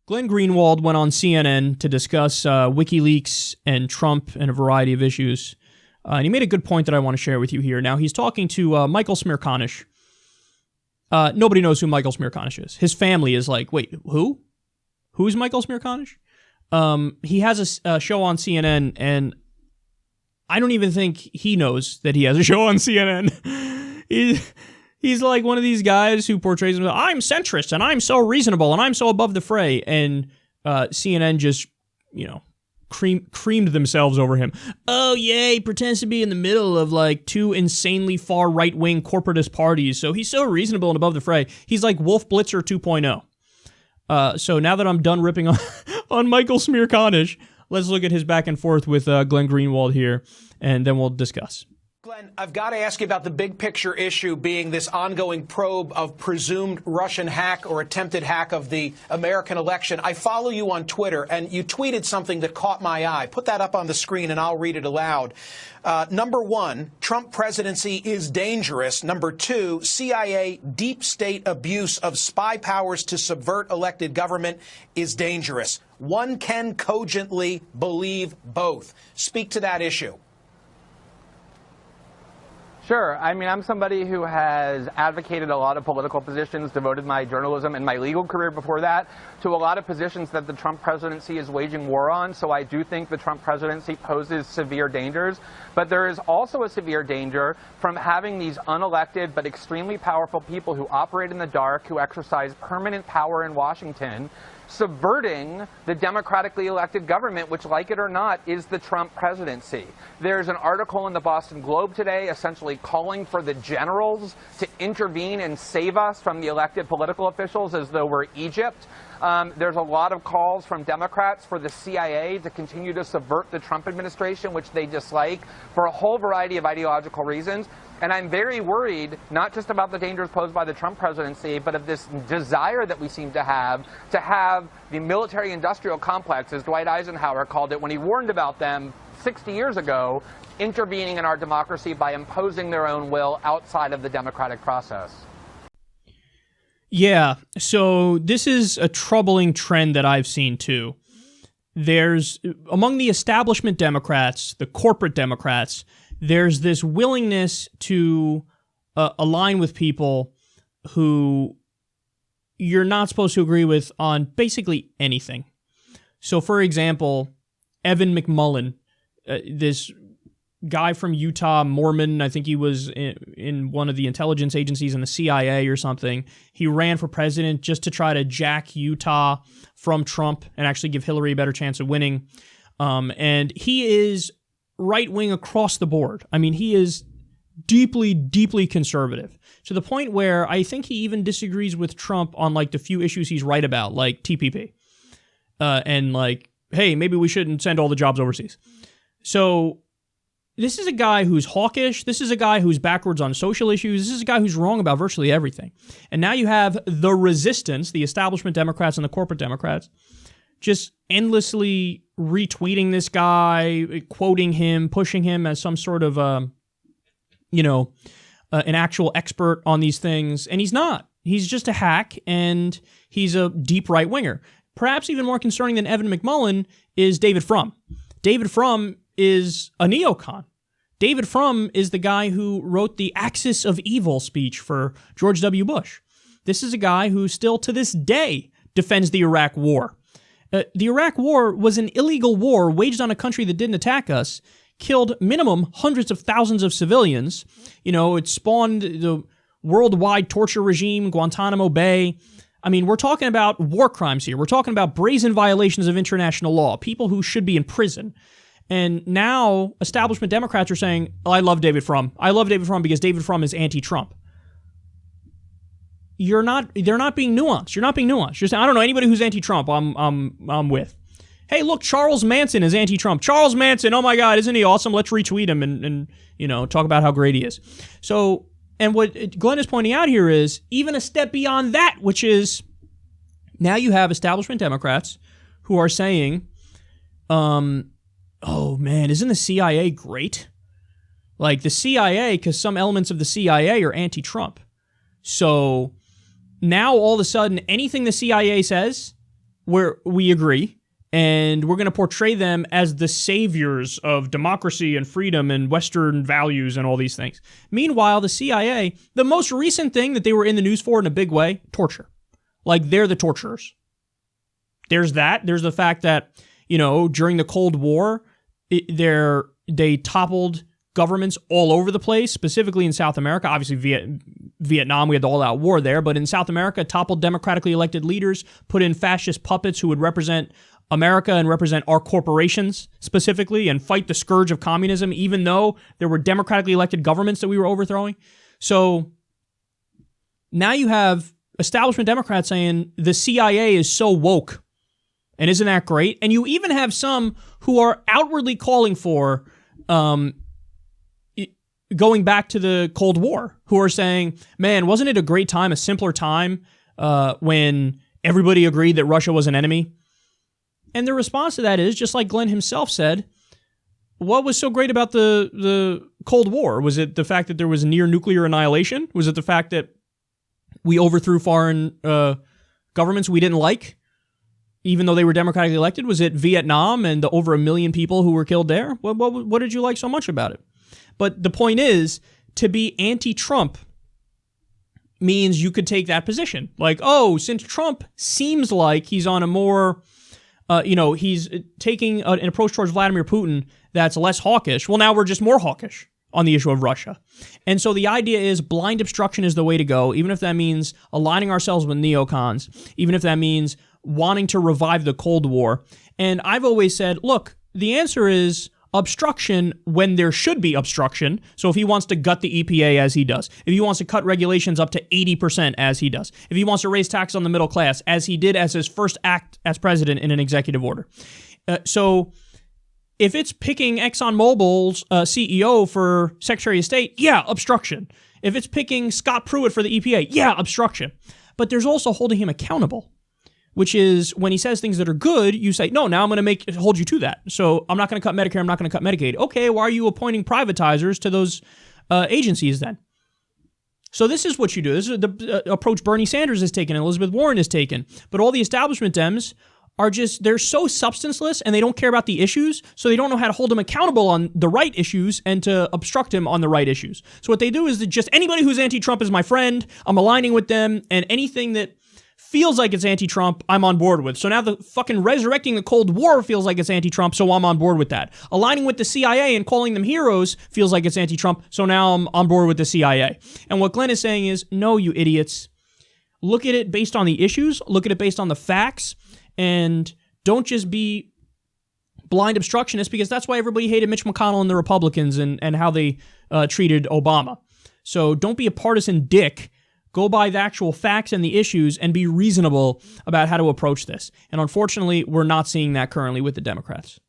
Glenn Greenwald went on CNN to discuss WikiLeaks and Trump and a variety of issues. And he made a good point that I want to share with you here. Now, he's talking to Michael Smerconish. Nobody knows who Michael Smerconish is. His family is like, wait, who? Who's Michael Smerconish? He has a show on CNN, and I don't even think he knows that he has a show on CNN. He's like one of these guys who portrays himself, I'm centrist, and I'm so reasonable, and I'm so above the fray, and CNN just, creamed themselves over him. Oh, yeah, he pretends to be in the middle of, like, two insanely far right-wing corporatist parties, so he's so reasonable and above the fray. He's like Wolf Blitzer 2.0. So now that I'm done ripping on Michael Smerconish, let's look at his back and forth with Glenn Greenwald here, and then we'll discuss. Glenn, I've got to ask you about the big picture issue being this ongoing probe of presumed Russian hack or attempted hack of the American election. I follow you on Twitter, and you tweeted something that caught my eye. Put that up on the screen, and I'll read it aloud. Number one, Trump presidency is dangerous. Number two, CIA deep state abuse of spy powers to subvert elected government is dangerous. One can cogently believe both. Speak to that issue. Sure. I mean, I'm somebody who has advocated a lot of political positions, devoted my journalism and my legal career before that to a lot of positions that the Trump presidency is waging war on. So I do think the Trump presidency poses severe dangers. But there is also a severe danger from having these unelected but extremely powerful people who operate in the dark, who exercise permanent power in Washington, subverting the democratically elected government, which, like it or not, is the Trump presidency. There's an article in the Boston Globe today essentially calling for the generals to intervene and save us from the elected political officials as though we're Egypt. There's a lot of calls from Democrats for the CIA to continue to subvert the Trump administration, which they dislike for a whole variety of ideological reasons. And I'm very worried, not just about the dangers posed by the Trump presidency, but of this desire that we seem to have the military-industrial complex, as Dwight Eisenhower called it when he warned about them 60 years ago, intervening in our democracy by imposing their own will outside of the democratic process. Yeah, so this is a troubling trend that I've seen too. There's, among the establishment Democrats, the corporate Democrats, there's this willingness to align with people who you're not supposed to agree with on basically anything. So, for example, Evan McMullin, this guy from Utah, Mormon, I think he was in one of the intelligence agencies in the CIA or something. He ran for president just to try to jack Utah from Trump and actually give Hillary a better chance of winning. And he is right-wing across the board. I mean, he is deeply, deeply conservative, to the point where I think he even disagrees with Trump on, like, the few issues he's right about, like TPP. And, like, hey, maybe we shouldn't send all the jobs overseas. So this is a guy who's hawkish. This is a guy who's backwards on social issues. This is a guy who's wrong about virtually everything. And now you have the resistance, the establishment Democrats and the corporate Democrats, just endlessly retweeting this guy, quoting him, pushing him as some sort of, an actual expert on these things. And he's not. He's just a hack, and he's a deep right-winger. Perhaps even more concerning than Evan McMullin is David Frum. David Frum is a neocon. David Frum is the guy who wrote the Axis of Evil speech for George W. Bush. This is a guy who still to this day defends the Iraq War. The Iraq War was an illegal war waged on a country that didn't attack us, killed minimum hundreds of thousands of civilians. It spawned the worldwide torture regime, Guantanamo Bay. I mean, we're talking about war crimes here. We're talking about brazen violations of international law, people who should be in prison. And now establishment Democrats are saying, oh, I love David Frum. I love David Frum because David Frum is anti-Trump. They're not being nuanced. You're not being nuanced. You're saying, I don't know, anybody who's anti-Trump, I'm with. Hey, look, Charles Manson is anti-Trump. Charles Manson, oh my God, isn't he awesome? Let's retweet him and talk about how great he is. So, and what Glenn is pointing out here is even a step beyond that, which is now you have establishment Democrats who are saying, oh man, isn't the CIA great? Like the CIA, because some elements of the CIA are anti-Trump. So now all of a sudden, anything the CIA says, where we agree, and we're going to portray them as the saviors of democracy and freedom and Western values and all these things. Meanwhile, the CIA, the most recent thing that they were in the news for in a big way, torture. Like, they're the torturers. There's that. There's the fact that, during the Cold War, they toppled governments all over the place, specifically in South America. Obviously, Vietnam, we had the all-out war there, but in South America, toppled democratically elected leaders, put in fascist puppets who would represent America and represent our corporations specifically and fight the scourge of communism, even though there were democratically elected governments that we were overthrowing. So now you have establishment Democrats saying the CIA is so woke. And isn't that great? And you even have some who are outwardly calling for going back to the Cold War, who are saying, man, wasn't it a great time, a simpler time when everybody agreed that Russia was an enemy? And the response to that is, just like Glenn himself said, what was so great about the Cold War? Was it the fact that there was near nuclear annihilation? Was it the fact that we overthrew foreign governments we didn't like, even though they were democratically elected? Was it Vietnam and the over 1 million people who were killed there? What did you like so much about it? But the point is, to be anti-Trump means you could take that position. Like, oh, since Trump seems like he's on a more, he's taking an approach towards Vladimir Putin that's less hawkish, well, now we're just more hawkish on the issue of Russia. And so the idea is blind obstruction is the way to go, even if that means aligning ourselves with neocons, even if that means wanting to revive the Cold War. And I've always said, look, the answer is obstruction when there should be obstruction. So if he wants to gut the EPA as he does, if he wants to cut regulations up to 80% as he does, if he wants to raise taxes on the middle class as he did as his first act as president in an executive order. So if it's picking ExxonMobil's CEO for Secretary of State, yeah, obstruction. If it's picking Scott Pruitt for the EPA, yeah, obstruction. But there's also holding him accountable, which is when he says things that are good, you say, no, now I'm going to hold you to that. So I'm not going to cut Medicare, I'm not going to cut Medicaid. Okay, why are you appointing privatizers to those agencies then? So this is what you do. This is the approach Bernie Sanders has taken, Elizabeth Warren has taken. But all the establishment Dems are they're so substanceless and they don't care about the issues, so they don't know how to hold him accountable on the right issues and to obstruct him on the right issues. So what they do is that just anybody who's anti-Trump is my friend, I'm aligning with them, and anything that feels like it's anti-Trump, I'm on board with. So now the fucking resurrecting the Cold War feels like it's anti-Trump, so I'm on board with that. Aligning with the CIA and calling them heroes feels like it's anti-Trump, so now I'm on board with the CIA. And what Glenn is saying is, no, you idiots. Look at it based on the issues, look at it based on the facts, and don't just be blind obstructionists, because that's why everybody hated Mitch McConnell and the Republicans and how they treated Obama. So don't be a partisan dick. Go by the actual facts and the issues and be reasonable about how to approach this. And unfortunately, we're not seeing that currently with the Democrats.